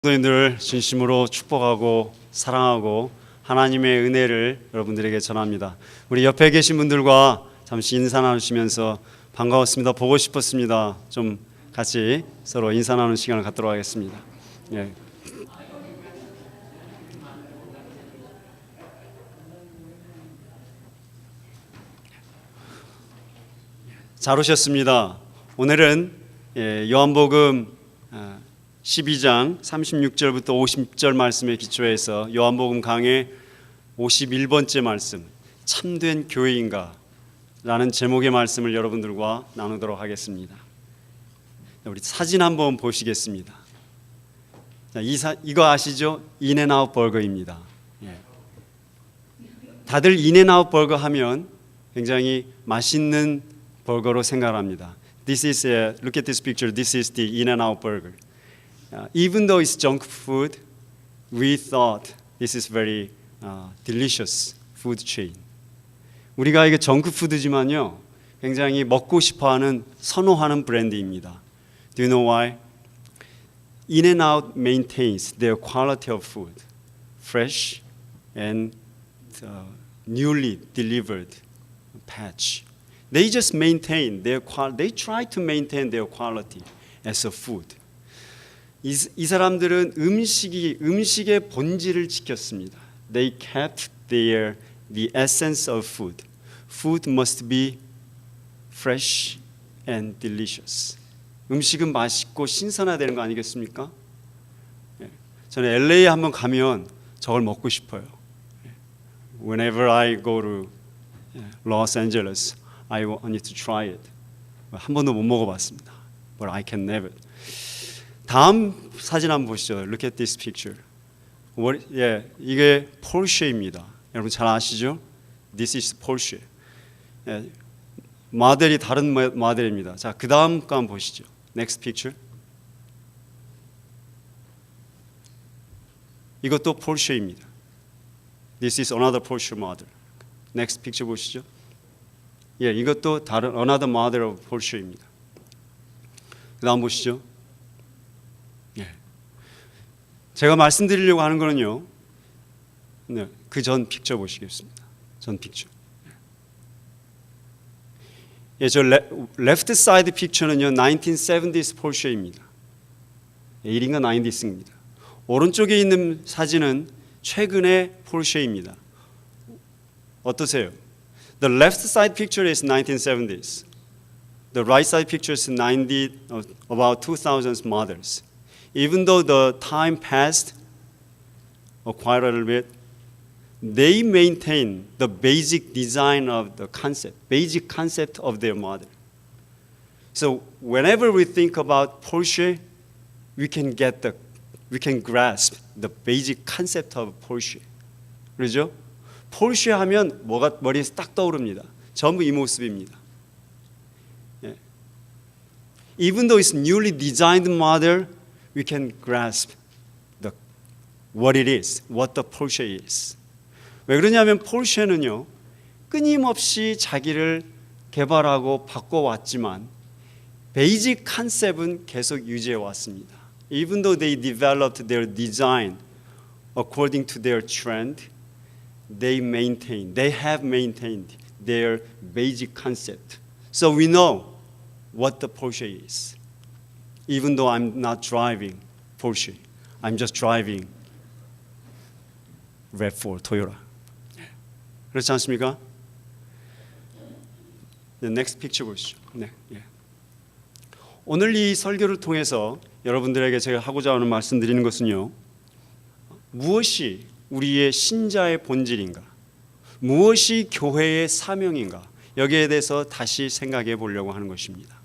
성도님들 진심으로 축복하고 사랑하고 하나님의 은혜를 여러분들에게 전합니다. 우리 옆에 계신 분들과 잠시 인사 나누시면서 반가웠습니다. 보고 싶었습니다. 좀 같이 서로 인사 나누는 시간을 갖도록 하겠습니다. 예. 잘 오셨습니다. 오늘은 요한복음 12장 36절부터 50절 말씀에 기초해서 요한복음 강의 51번째 말씀, 참된 교회인가? 라는 제목의 말씀을 여러분들과 나누도록 하겠습니다. 우리 사진 한번 보시겠습니다. 이거 아시죠? 인앤아웃 버거입니다. 다들 인앤아웃 버거 하면 굉장히 맛있는 버거로 생각합니다. Look at this picture. This is the In-N-Out burger. Even though it's junk food, we thought this is very delicious food chain. 우리가 이게 정크 푸드지만요, 굉장히 먹고 싶어하는 선호하는 브랜드입니다. Do you know why? In-N-Out maintains their quality of food, fresh and newly delivered batch. They just maintain their quality. They try to maintain their quality as a food. 이 사람들은 음식의 본질을 지켰습니다. They kept the essence of food. Food must be fresh and delicious. 음식은 맛있고 신선해야 되는 거 아니겠습니까? 저는 LA에 한번 가면 저걸 먹고 싶어요. Whenever I go to Los Angeles, I need to try it. 한 번도 못 먹어봤습니다. But I can never. 다음 사진 한번 보시죠. Look at this picture. 이게 폴쉐입니다. 여러분 잘 아시죠? This is Porsche. 모델이 다른 모델입니다. 자, 그 다음 거 한번 보시죠. Next picture. 이것도 폴쉐입니다. This is another Porsche model. Next picture 보시죠. 이것도 다른 another model of Porsche입니다. 그 다음 보시죠. 제가 말씀드리려고 하는 거는요, 그 전 픽처 보시겠습니다. 전 픽처. 저 레프트 사이드 픽처는요, 1970s 폴쉐입니다. 1인가 90s입니다. 오른쪽에 있는 사진은 최근의 폴쉐입니다. 어떠세요? The left side picture is 1970s. The right side picture is about 2000s models. Even though the time passed quite a little bit, they maintain the basic design of the concept, basic concept of their model. So whenever we think about Porsche, we can grasp the basic concept of Porsche. 그렇죠? 폴쉐 하면 뭐가 머리에 딱 떠오릅니다. 전부 이 모습입니다. Even though it's newly designed model, we can grasp what it is, what the Porsche is. 왜 그러냐면 폴쉐는요, 끊임없이 자기를 개발하고 바꿔왔지만 베이직 컨셉은 계속 유지해 왔습니다. Even though they developed their design according to their trend, they have maintained their basic concept. So we know what the Porsche is. Even though I'm not driving Porsche, I'm just driving RAV4 Toyota. 그렇지 않습니까? The next picture 보시죠. 오늘 이 설교를 통해서 여러분들에게 제가 하고자 하는 말씀드리는 것은요, 무엇이 우리의 신자의 본질인가? 무엇이 교회의 사명인가? 여기에 대해서 다시 생각해 보려고 하는 것입니다.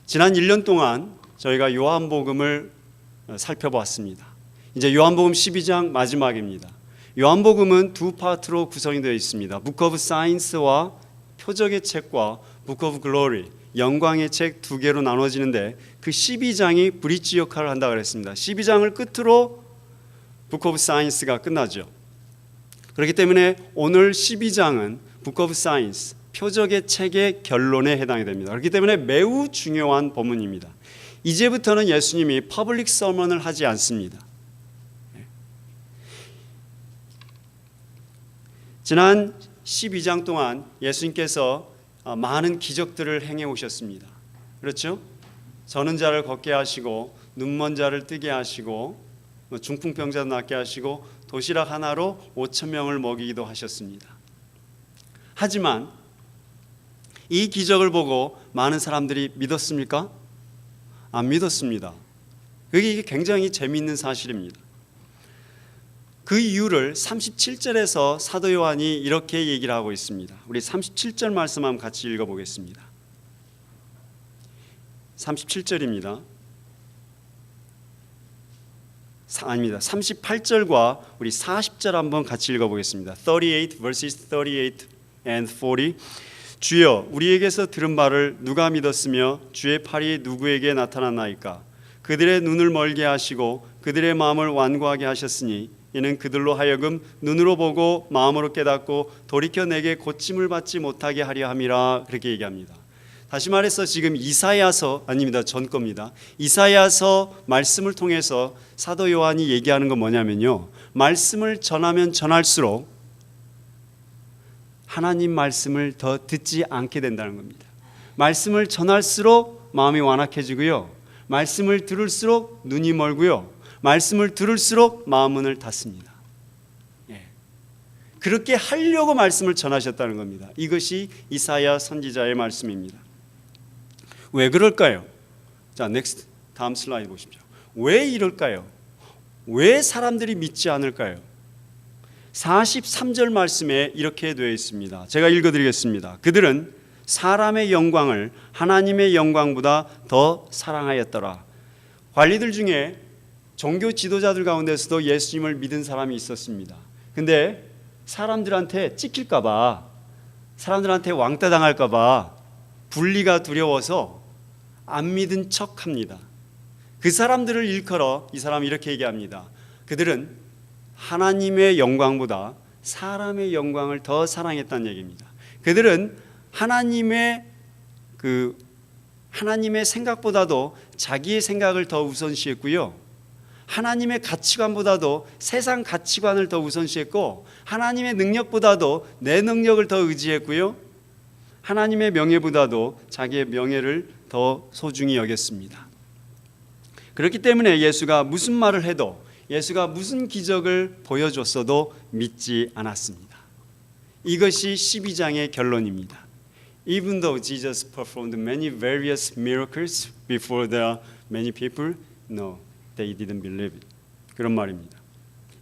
지난 1년 동안 저희가 요한복음을 살펴봤습니다. 이제 요한복음 12장 마지막입니다. 요한복음은 두 파트로 구성이 되어 있습니다. Book of Science와 표적의 책과 Book of Glory, 영광의 책 두 개로 나눠지는데 그 12장이 브릿지 역할을 한다고 그랬습니다. 12장을 끝으로 Book of Science가 끝나죠. 그렇기 때문에 오늘 12장은 Book of Science, 표적의 책의 결론에 해당이 됩니다. 그렇기 때문에 매우 중요한 본문입니다. 이제부터는 예수님이 퍼블릭 서먼을 하지 않습니다. 지난 12장 동안 예수님께서 많은 기적들을 행해 오셨습니다. 그렇죠? 저는 자를 걷게 하시고 눈먼 자를 뜨게 하시고 중풍병자 낫게 하시고 도시락 하나로 5천 명을 먹이기도 하셨습니다. 하지만 이 기적을 보고 많은 사람들이 믿었습니까? 안 믿었습니다. 이게 굉장히 재미있는 사실입니다. 그 이유를 37절에서 사도 요한이 이렇게 얘기를 하고 있습니다. 우리 37절 말씀 한번 같이 읽어보겠습니다. 37절입니다. 아닙니다. 38절과 우리 40절 한번 같이 읽어보겠습니다. 38 verses 38 and 40. 주여 우리에게서 들은 바를 누가 믿었으며 주의 팔이 누구에게 나타났나이까? 그들의 눈을 멀게 하시고 그들의 마음을 완고하게 하셨으니 이는 그들로 하여금 눈으로 보고 마음으로 깨닫고 돌이켜 내게 고침을 받지 못하게 하려 함이라. 그렇게 얘기합니다. 다시 말해서 지금 이사야서 아닙니다. 전 겁니다. 이사야서 말씀을 통해서 사도 요한이 얘기하는 건 뭐냐면요, 말씀을 전하면 전할수록 하나님 말씀을 더 듣지 않게 된다는 겁니다. 말씀을 전할수록 마음이 완악해지고요, 말씀을 들을수록 눈이 멀고요, 말씀을 들을수록 마음 문을 닫습니다. 그렇게 하려고 말씀을 전하셨다는 겁니다. 이것이 이사야 선지자의 말씀입니다. 왜 그럴까요? 자, 넥스트 다음 슬라이드 보십시오. 왜 이럴까요? 왜 사람들이 믿지 않을까요? 43절 말씀에 이렇게 되어 있습니다. 제가 읽어드리겠습니다. 그들은 사람의 영광을 하나님의 영광보다 더 사랑하였더라. 관리들 중에 종교 지도자들 가운데서도 예수님을 믿은 사람이 있었습니다. 근데 사람들한테 찍힐까봐, 사람들한테 왕따 당할까봐 분리가 두려워서 안 믿은 척합니다. 그 사람들을 일컬어 이 사람이 이렇게 얘기합니다. 그들은 하나님의 영광보다 사람의 영광을 더 사랑했다는 얘기입니다. 그들은 하나님의 생각보다도 자기의 생각을 더 우선시했고요, 하나님의 가치관보다도 세상 가치관을 더 우선시했고, 하나님의 능력보다도 내 능력을 더 의지했고요, 하나님의 명예보다도 자기의 명예를 더 소중히 여겼습니다. 그렇기 때문에 예수가 무슨 말을 해도, 예수가 무슨 기적을 보여줬어도 믿지 않았습니다. 이것이 12장의 결론입니다. Even though Jesus performed many various miracles before the many people, no, they didn't believe it. 그런 말입니다.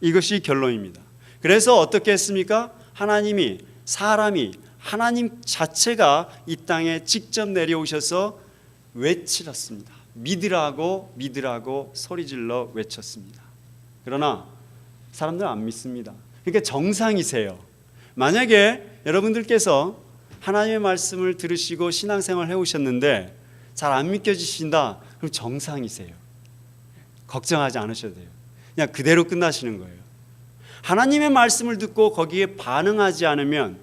이것이 결론입니다. 그래서 어떻게 했습니까? 사람이 하나님 자체가 이 땅에 직접 내려오셔서 외치렀습니다. 믿으라고 소리질러 외쳤습니다. 그러나 사람들은 안 믿습니다. 그러니까 정상이세요. 만약에 여러분들께서 하나님의 말씀을 들으시고 신앙생활을 해오셨는데 잘 안 믿겨지신다, 그럼 정상이세요. 걱정하지 않으셔도 돼요. 그냥 그대로 끝나시는 거예요. 하나님의 말씀을 듣고 거기에 반응하지 않으면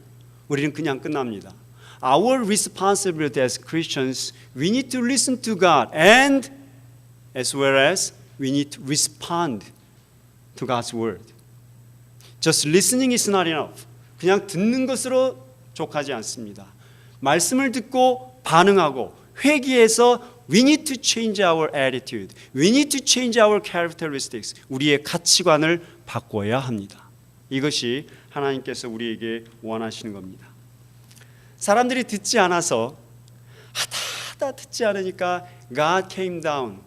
우리는 그냥 끝납니다. Our responsibility as Christians, we need to listen to God and as well as we need to respond to God's word. Just listening is not enough. 그냥 듣는 것으로 족하지 않습니다. 말씀을 듣고 반응하고 회개해서 we need to change our attitude. We need to change our characteristics. 우리의 가치관을 바꿔야 합니다. 이것이 하나님께서 우리에게 원하시는 겁니다. 사람들이 듣지 않아서 하다 듣지 않으니까 God came down.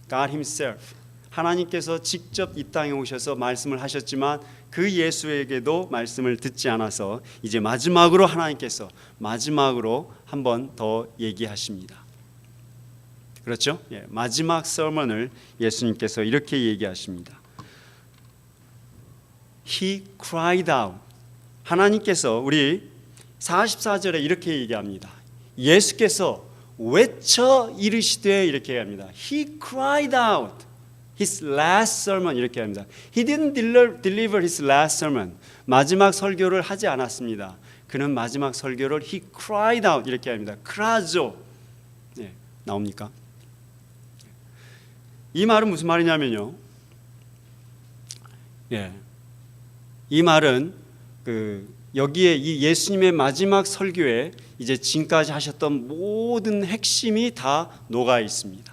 God himself. 하나님께서 직접 이 땅에 오셔서 말씀을 하셨지만 그 예수에게도 말씀을 듣지 않아서 이제 마지막으로 하나님께서 마지막으로 한 번 더 얘기하십니다. 그렇죠? 예, 마지막 서먼을 예수님께서 이렇게 얘기하십니다. He cried out. 하나님께서 우리 44절에 이렇게 얘기합니다. 예수께서 외쳐 이르시되 이렇게 합니다. He cried out his last sermon 이렇게 합니다. He didn't deliver his last sermon. 마지막 설교를 하지 않았습니다. 그는 마지막 설교를 he cried out 이렇게 합니다. 크라조. 네, 나옵니까? 이 말은 무슨 말이냐면요. 이 말은 여기에 이 예수님의 마지막 설교에 이제 지금까지 하셨던 모든 핵심이 다 녹아 있습니다.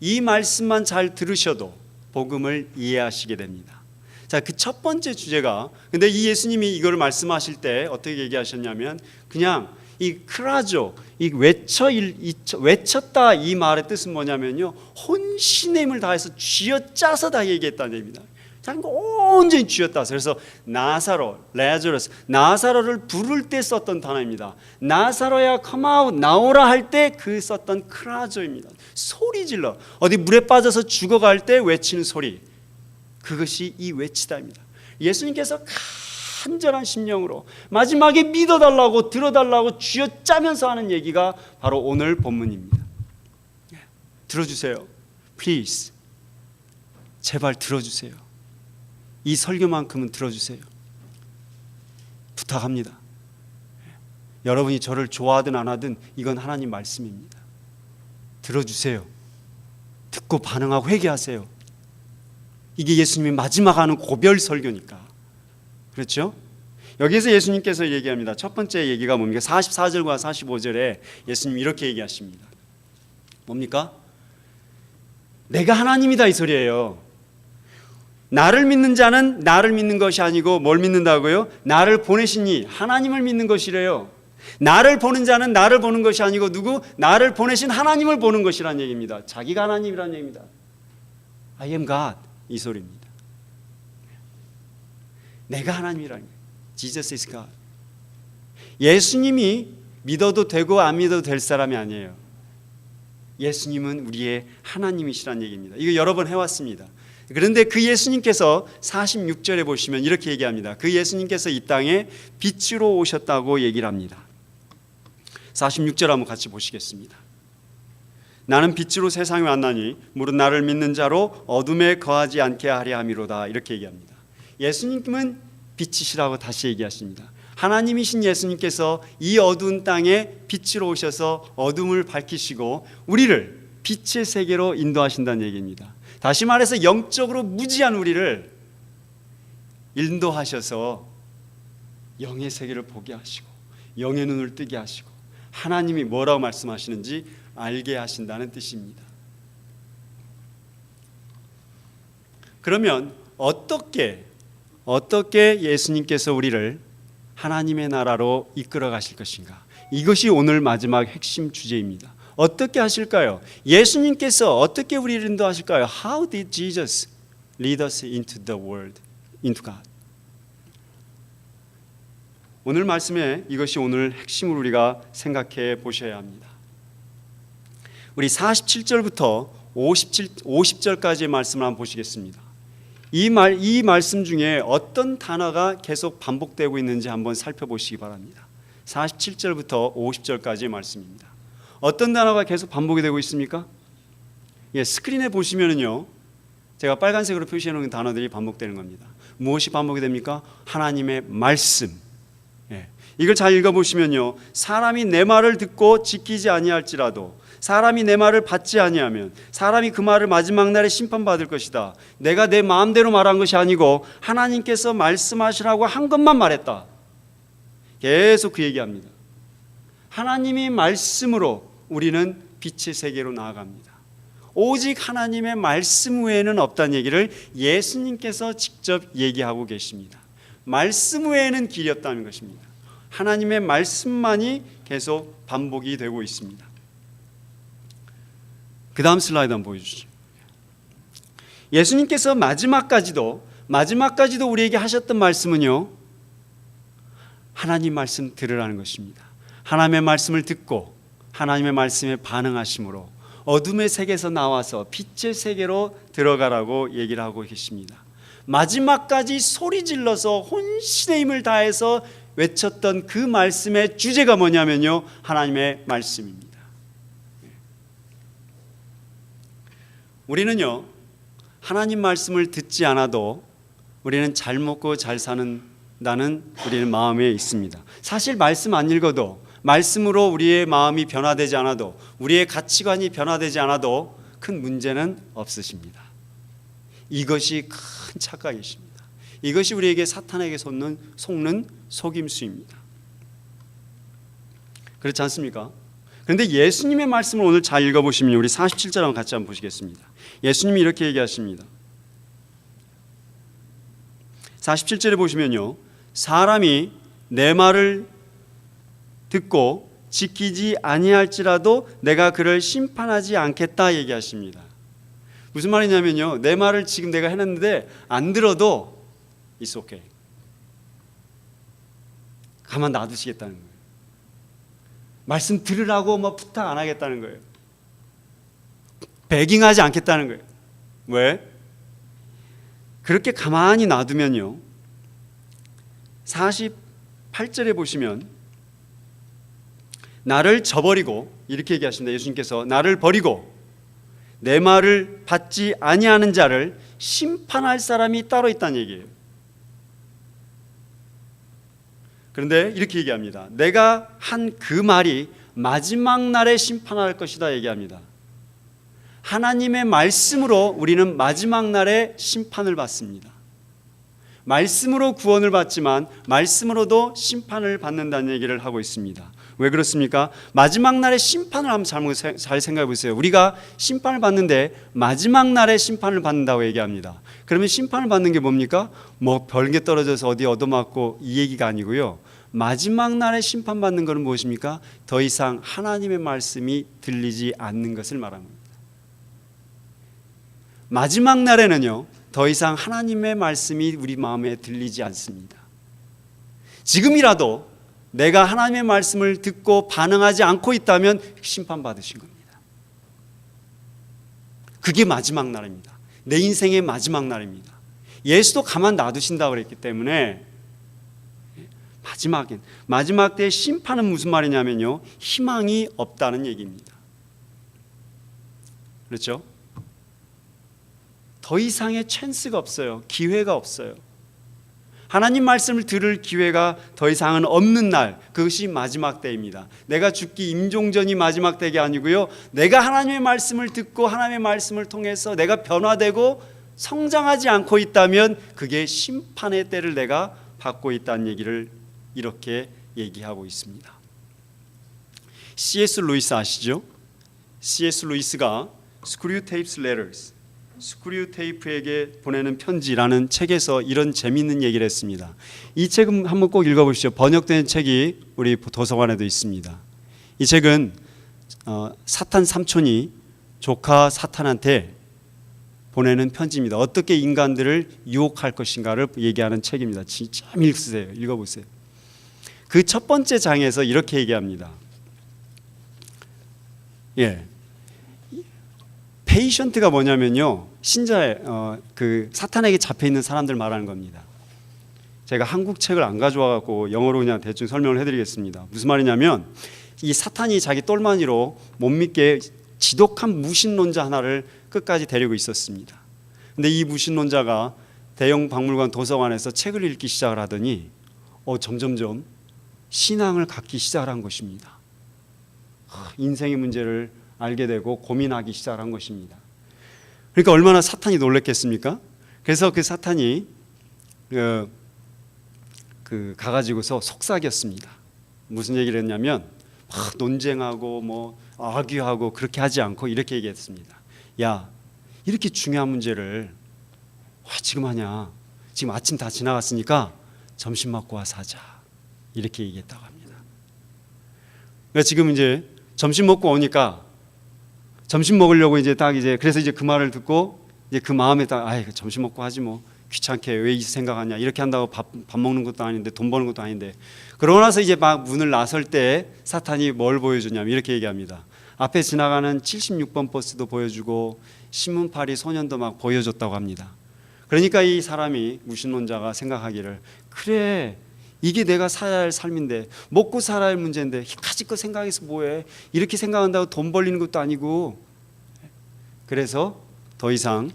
이 말씀만 잘 들으셔도 복음을 이해하시게 됩니다. 자, 그 첫 번째 주제가, 근데 이 예수님이 이걸 말씀하실 때 어떻게 얘기하셨냐면, 그냥 이 크라조, 이 외쳤다, 이 말의 뜻은 뭐냐면요, 혼신의 힘을 다해서 쥐어짜서 다 얘기했다는 얘기입니다. 온전히 쥐어짜서. 그래서 레자로스, 나사로를 부를 때 썼던 단어입니다. 나사로야 come out, 나오라 할 때 그 썼던 크라조입니다. 소리 질러, 어디 물에 빠져서 죽어갈 때 외치는 소리, 그것이 이 외치다입니다. 예수님께서 간절한 심령으로 마지막에 믿어달라고 들어달라고 쥐어짜면서 하는 얘기가 바로 오늘 본문입니다. 들어주세요. Please. 제발 들어주세요. 이 설교만큼은 들어주세요. 부탁합니다. 여러분이 저를 좋아하든 안 하든 이건 하나님 말씀입니다. 들어주세요. 듣고 반응하고 회개하세요. 이게 예수님이 마지막 하는 고별 설교니까. 그렇죠? 여기에서 예수님께서 얘기합니다. 첫 번째 얘기가 뭡니까? 44절과 45절에 예수님이 이렇게 얘기하십니다. 뭡니까? 내가 하나님이다, 이 소리예요. 나를 믿는 자는 나를 믿는 것이 아니고 뭘 믿는다고요? 나를 보내신 이 하나님을 믿는 것이래요. 나를 보는 자는 나를 보는 것이 아니고 누구? 나를 보내신 하나님을 보는 것이라는 얘기입니다. 자기가 하나님이라는 얘기입니다. I am God, 이 소리입니다. 내가 하나님이라는 거예요. Jesus is God. 예수님이 믿어도 되고 안 믿어도 될 사람이 아니에요. 예수님은 우리의 하나님이시라는 얘기입니다. 이거 여러 번 해왔습니다. 그런데 그 예수님께서 46절에 보시면 이렇게 얘기합니다. 그 예수님께서 이 땅에 빛으로 오셨다고 얘기를 합니다. 46절 한번 같이 보시겠습니다. 나는 빛으로 세상에 왔나니 무릇 나를 믿는 자로 어둠에 거하지 않게 하려 함이로다, 이렇게 얘기합니다. 예수님은 빛이시라고 다시 얘기하십니다. 하나님이신 예수님께서 이 어두운 땅에 빛으로 오셔서 어둠을 밝히시고 우리를 빛의 세계로 인도하신다는 얘기입니다. 다시 말해서 영적으로 무지한 우리를 인도하셔서 영의 세계를 보게 하시고 영의 눈을 뜨게 하시고 하나님이 뭐라고 말씀하시는지 알게 하신다는 뜻입니다. 그러면 어떻게 예수님께서 우리를 하나님의 나라로 이끌어 가실 것인가? 이것이 오늘 마지막 핵심 주제입니다. 어떻게 하실까요? 예수님께서 어떻게 우리를 인도하실까요? How did Jesus lead us into the world, into God? 오늘 말씀에 이것이 오늘 핵심으로 우리가 생각해 보셔야 합니다. 우리 47절부터 50절까지의 말씀을 한번 보시겠습니다. 이 말씀 중에 어떤 단어가 계속 반복되고 있는지 한번 살펴보시기 바랍니다. 47절부터 50절까지의 말씀입니다. 어떤 단어가 계속 반복이 되고 있습니까? 스크린에 보시면은요, 제가 빨간색으로 표시해 놓은 단어들이 반복되는 겁니다. 무엇이 반복이 됩니까? 하나님의 말씀. 이걸 잘 읽어보시면요, 사람이 내 말을 듣고 지키지 아니할지라도, 사람이 내 말을 받지 아니하면 사람이 그 말을 마지막 날에 심판받을 것이다. 내가 내 마음대로 말한 것이 아니고 하나님께서 말씀하시라고 한 것만 말했다. 계속 그 얘기합니다. 하나님이 말씀으로 우리는 빛의 세계로 나아갑니다. 오직 하나님의 말씀 외에는 없다는 얘기를 예수님께서 직접 얘기하고 계십니다. 말씀 외에는 길이 없다는 것입니다. 하나님의 말씀만이 계속 반복이 되고 있습니다. 그 다음 슬라이드 한번 보여주시죠. 예수님께서 마지막까지도 우리에게 하셨던 말씀은요, 하나님 말씀 들으라는 것입니다. 하나님의 말씀을 듣고 하나님의 말씀에 반응하심으로 어둠의 세계에서 나와서 빛의 세계로 들어가라고 얘기를 하고 계십니다. 마지막까지 소리 질러서 혼신의 힘을 다해서 외쳤던 그 말씀의 주제가 뭐냐면요, 하나님의 말씀입니다. 우리는요, 하나님 말씀을 듣지 않아도 우리는 잘 먹고 잘 산다는 우리는 마음에 있습니다. 사실 말씀 안 읽어도, 말씀으로 우리의 마음이 변화되지 않아도, 우리의 가치관이 변화되지 않아도 큰 문제는 없으십니다. 이것이 큰 착각이십니다. 이것이 우리에게 사탄에게 속는 속임수입니다. 그렇지 않습니까? 그런데 예수님의 말씀을 오늘 잘 읽어보시면 우리 47절 한번 같이 한번 보시겠습니다. 예수님이 이렇게 얘기하십니다. 47절에 보시면요, 사람이 내 말을 듣고 지키지 아니할지라도 내가 그를 심판하지 않겠다 얘기하십니다. 무슨 말이냐면요, 내 말을 지금 내가 해놨는데 안 들어도 it's okay, 가만 놔두시겠다는 거예요. 말씀 들으라고 뭐 부탁 안 하겠다는 거예요. 배깅하지 않겠다는 거예요. 왜? 그렇게 가만히 놔두면요, 48절에 보시면 나를 저버리고, 이렇게 얘기하십니다. 예수님께서 나를 버리고 내 말을 받지 아니하는 자를 심판할 사람이 따로 있다는 얘기예요. 그런데 이렇게 얘기합니다. 내가 한 그 말이 마지막 날에 심판할 것이다 얘기합니다. 하나님의 말씀으로 우리는 마지막 날에 심판을 받습니다. 말씀으로 구원을 받지만 말씀으로도 심판을 받는다는 얘기를 하고 있습니다. 왜 그렇습니까? 마지막 날에 심판을 한번 잘 생각해 보세요. 우리가 심판을 받는데 마지막 날에 심판을 받는다고 얘기합니다. 그러면 심판을 받는 게 뭡니까? 뭐 별게 떨어져서 어디 얻어맞고 이 얘기가 아니고요. 마지막 날에 심판받는 것은 무엇입니까? 더 이상 하나님의 말씀이 들리지 않는 것을 말합니다. 마지막 날에는요, 더 이상 하나님의 말씀이 우리 마음에 들리지 않습니다. 지금이라도 내가 하나님의 말씀을 듣고 반응하지 않고 있다면 심판받으신 겁니다. 그게 마지막 날입니다. 내 인생의 마지막 날입니다. 예수도 가만 놔두신다고 그랬기 때문에 마지막 때의 심판은 무슨 말이냐면요, 희망이 없다는 얘기입니다. 그렇죠? 더 이상의 찬스가 없어요. 기회가 없어요. 하나님 말씀을 들을 기회가 더 이상은 없는 날, 그것이 마지막 때입니다. 내가 죽기 임종전이 마지막 때가 아니고요, 내가 하나님의 말씀을 듣고 하나님의 말씀을 통해서 내가 변화되고 성장하지 않고 있다면 그게 심판의 때를 내가 받고 있다는 얘기를 이렇게 얘기하고 있습니다. C.S. 루이스 아시죠? C.S. 루이스가 Screwtape's Letters, 스크류테이프에게 보내는 편지라는 책에서 이런 재미있는 얘기를 했습니다. 이 책은 한번 꼭 읽어보시죠. 번역된 책이 우리 도서관에도 있습니다. 이 책은 사탄 삼촌이 조카 사탄한테 보내는 편지입니다. 어떻게 인간들을 유혹할 것인가를 얘기하는 책입니다. 진짜 읽어보세요. 그 첫 번째 장에서 이렇게 얘기합니다. 페이션트가 뭐냐면요, 신자의 그 사탄에게 잡혀 있는 사람들 말하는 겁니다. 제가 한국 책을 안 가져와 갖고 영어로 그냥 대충 설명을 해드리겠습니다. 무슨 말이냐면 이 사탄이 자기 똘마니로 못 믿게 지독한 무신론자 하나를 끝까지 데리고 있었습니다. 근데 이 무신론자가 대형 박물관 도서관에서 책을 읽기 시작을 하더니 점점점 신앙을 갖기 시작을 한 것입니다. 인생의 문제를 알게 되고 고민하기 시작한 것입니다. 그러니까 얼마나 사탄이 놀랬겠습니까? 그래서 그 사탄이 가가지고서 속삭였습니다. 무슨 얘기를 했냐면 막 논쟁하고 뭐 아귀하고 그렇게 하지 않고 이렇게 얘기했습니다. 야, 이렇게 중요한 문제를 지금 하냐? 지금 아침 다 지나갔으니까 점심 먹고 와서 하자. 이렇게 얘기했다고 합니다. 그러니까 지금 이제 점심 먹고 오니까 점심 먹으려고 그래서 이제 그 말을 듣고 이제 그 마음에 점심 먹고 하지 뭐, 귀찮게 왜 이 생각하냐, 이렇게 한다고 밥 먹는 것도 아닌데 돈 버는 것도 아닌데. 그러고 나서 이제 막 문을 나설 때 사탄이 뭘 보여주냐면 이렇게 얘기합니다. 앞에 지나가는 76번 버스도 보여주고 신문파리 소년도 막 보여줬다고 합니다. 그러니까 이 사람이, 무신론자가 생각하기를, 그래, 이게 내가 살아야 할 삶인데, 먹고 살아야 할 문제인데 가지껏 생각해서 뭐해, 이렇게 생각한다고 돈 벌리는 것도 아니고. 그래서 더 이상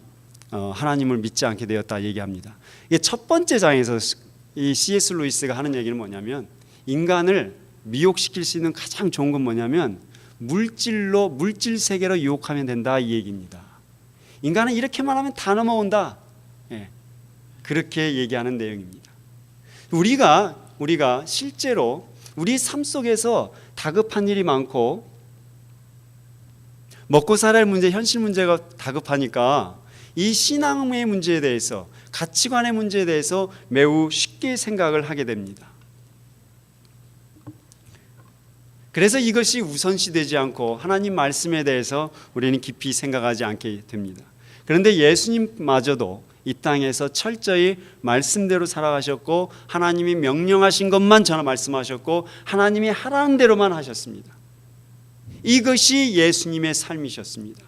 하나님을 믿지 않게 되었다 얘기합니다. 이게 첫 번째 장에서 이 C.S. 루이스가 하는 얘기는 뭐냐면, 인간을 미혹시킬 수 있는 가장 좋은 건 뭐냐면 물질로, 물질 세계로 유혹하면 된다, 이 얘기입니다. 인간은 이렇게만 하면 다 넘어온다. 예, 그렇게 얘기하는 내용입니다. 우리가 실제로 우리 삶 속에서 다급한 일이 많고 먹고 살아야 할 문제, 현실 문제가 다급하니까 이 신앙의 문제에 대해서, 가치관의 문제에 대해서 매우 쉽게 생각을 하게 됩니다. 그래서 이것이 우선시되지 않고 하나님 말씀에 대해서 우리는 깊이 생각하지 않게 됩니다. 그런데 예수님마저도 이 땅에서 철저히 말씀대로 살아가셨고 하나님이 명령하신 것만 전하 말씀하셨고 하나님이 하라는 대로만 하셨습니다. 이것이 예수님의 삶이셨습니다.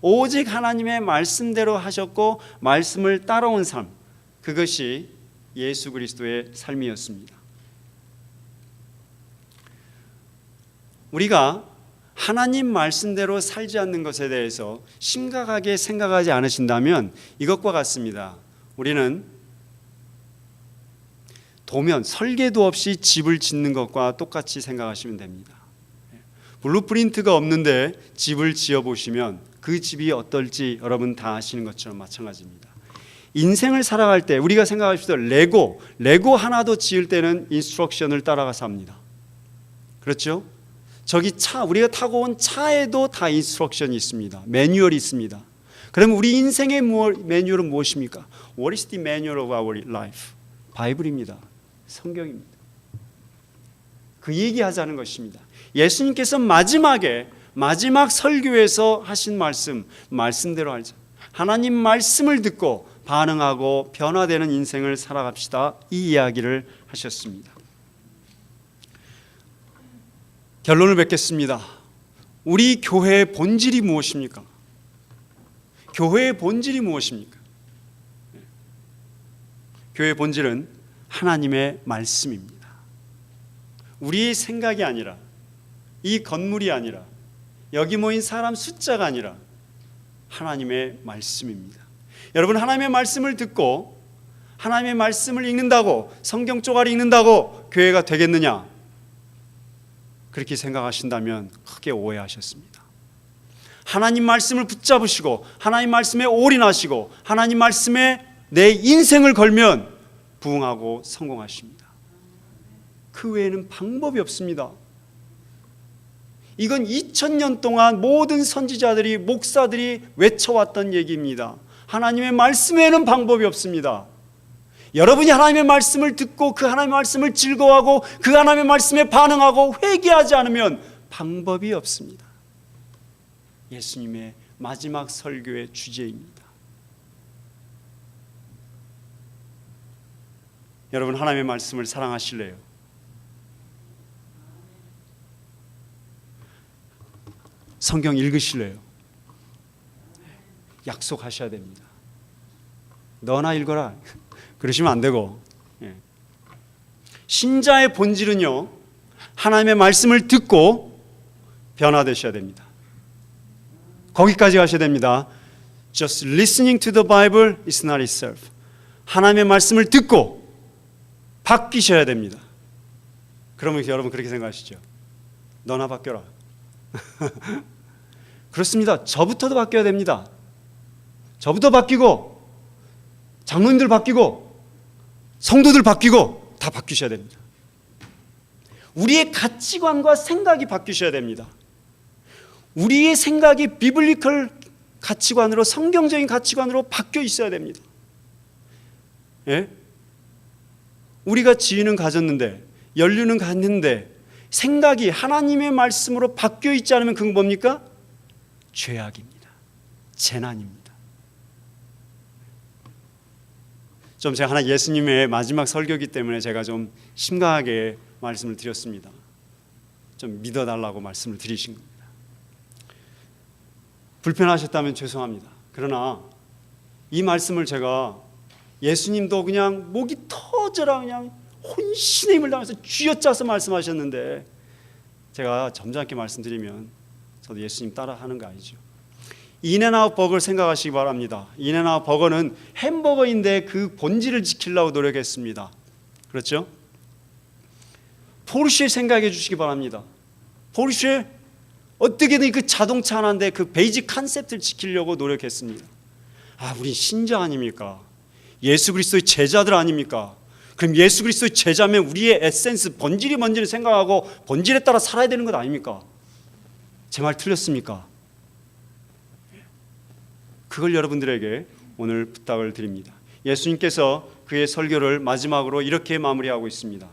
오직 하나님의 말씀대로 하셨고 말씀을 따라온 삶, 그것이 예수 그리스도의 삶이었습니다. 우리가 하나님 말씀대로 살지 않는 것에 대해서 심각하게 생각하지 않으신다면 이것과 같습니다. 우리는 도면, 설계도 없이 집을 짓는 것과 똑같이 생각하시면 됩니다. 블루프린트가 없는데 집을 지어보시면 그 집이 어떨지 여러분 다 아시는 것처럼 마찬가지입니다. 인생을 살아갈 때 우리가 생각합시다. 레고 하나도 지을 때는 인스트럭션을 따라가서 합니다. 그렇죠? 저기 우리가 타고 온 차에도 다 인스트럭션이 있습니다. 매뉴얼이 있습니다. 그럼 우리 인생의 매뉴얼은 무엇입니까? What is the manual of our life? 바이블입니다. 성경입니다. 그 얘기하자는 것입니다. 예수님께서 마지막 설교에서 하신 말씀대로 하자. 하나님 말씀을 듣고 반응하고 변화되는 인생을 살아갑시다. 이 이야기를 하셨습니다. 결론을 맺겠습니다. 우리 교회의 본질이 무엇입니까? 교회의 본질이 무엇입니까? 교회의 본질은 하나님의 말씀입니다. 우리의 생각이 아니라, 이 건물이 아니라, 여기 모인 사람 숫자가 아니라 하나님의 말씀입니다. 여러분, 하나님의 말씀을 듣고 하나님의 말씀을 읽는다고, 성경 쪼가리 읽는다고 교회가 되겠느냐? 그렇게 생각하신다면 크게 오해하셨습니다. 하나님 말씀을 붙잡으시고 하나님 말씀에 올인하시고 하나님 말씀에 내 인생을 걸면 부흥하고 성공하십니다. 그 외에는 방법이 없습니다. 이건 2000년 동안 모든 선지자들이, 목사들이 외쳐왔던 얘기입니다. 하나님의 말씀에는 방법이 없습니다. 여러분이 하나님의 말씀을 듣고 그 하나님의 말씀을 즐거워하고 그 하나님의 말씀에 반응하고 회개하지 않으면 방법이 없습니다. 예수님의 마지막 설교의 주제입니다. 여러분, 하나님의 말씀을 사랑하실래요? 성경 읽으실래요? 약속하셔야 됩니다. 너나 읽어라 그러시면 안 되고, 신자의 본질은요, 하나님의 말씀을 듣고 변화되셔야 됩니다. 거기까지 가셔야 됩니다. Just listening to the Bible is not itself. 하나님의 말씀을 듣고 바뀌셔야 됩니다. 그러면 여러분 그렇게 생각하시죠? 너나 바뀌어라. 그렇습니다. 저부터도 바뀌어야 됩니다. 저부터 바뀌고 장로님들 바뀌고 성도들 바뀌고 다 바뀌셔야 됩니다. 우리의 가치관과 생각이 바뀌셔야 됩니다. 우리의 생각이 비블리컬 가치관으로, 성경적인 가치관으로 바뀌어 있어야 됩니다. 예? 우리가 지위는 가졌는데, 연륜은 갔는데 생각이 하나님의 말씀으로 바뀌어 있지 않으면 그건 뭡니까? 죄악입니다. 재난입니다. 좀 제가 하나 예수님의 마지막 설교이기 때문에 제가 좀 심각하게 말씀을 드렸습니다. 좀 믿어달라고 말씀을 드리신 겁니다. 불편하셨다면 죄송합니다. 그러나 이 말씀을 제가, 예수님도 그냥 목이 터져라 그냥 혼신의 힘을 다해서 쥐어짜서 말씀하셨는데, 제가 점잖게 말씀드리면 저도 예수님 따라하는 거 아니죠. 인앤아웃 버거를 생각하시기 바랍니다. 인앤아웃 버거는 햄버거인데 그 본질을 지키려고 노력했습니다. 그렇죠? 포르쉐 생각해 주시기 바랍니다. 포르쉐 어떻게든 그 자동차 하나인데 그 베이직 컨셉트를 지키려고 노력했습니다. 우린 신자 아닙니까? 예수 그리스도의 제자들 아닙니까? 그럼 예수 그리스도의 제자면 우리의 에센스, 본질이 뭔지를 생각하고 본질에 따라 살아야 되는 것 아닙니까? 제 말 틀렸습니까? 그걸 여러분들에게 오늘 부탁을 드립니다. 예수님께서 그의 설교를 마지막으로 이렇게 마무리하고 있습니다.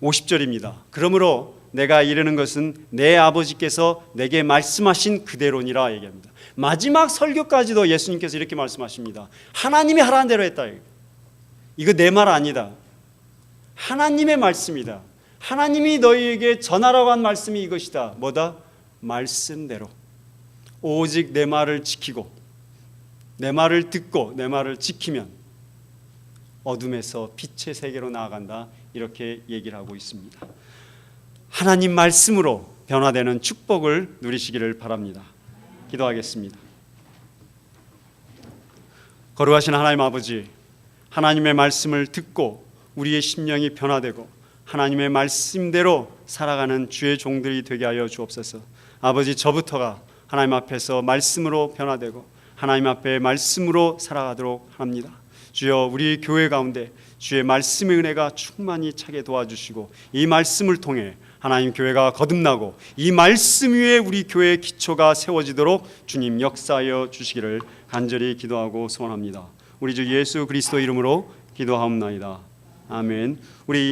50절입니다. 그러므로 내가 이르는 것은 내 아버지께서 내게 말씀하신 그대로니라 얘기합니다. 마지막 설교까지도 예수님께서 이렇게 말씀하십니다. 하나님이 하라는 대로 했다. 이거 내 말 아니다. 하나님의 말씀이다. 하나님이 너희에게 전하라고 한 말씀이 이것이다. 뭐다? 말씀대로. 오직 내 말을 지키고 내 말을 듣고 내 말을 지키면 어둠에서 빛의 세계로 나아간다. 이렇게 얘기를 하고 있습니다. 하나님 말씀으로 변화되는 축복을 누리시기를 바랍니다. 기도하겠습니다. 거룩하신 하나님 아버지, 하나님의 말씀을 듣고 우리의 심령이 변화되고 하나님의 말씀대로 살아가는 주의 종들이 되게 하여 주옵소서. 아버지, 저부터가 하나님 앞에서 말씀으로 변화되고 하나님 앞에 말씀으로 살아가도록 합니다. 주여, 우리 교회 가운데 주의 말씀의 은혜가 충만히 차게 도와주시고 이 말씀을 통해 하나님 교회가 거듭나고 이 말씀 위에 우리 교회의 기초가 세워지도록 주님 역사하여 주시기를 간절히 기도하고 소원합니다. 우리 주 예수 그리스도 이름으로 기도하옵나이다. 아멘. 우리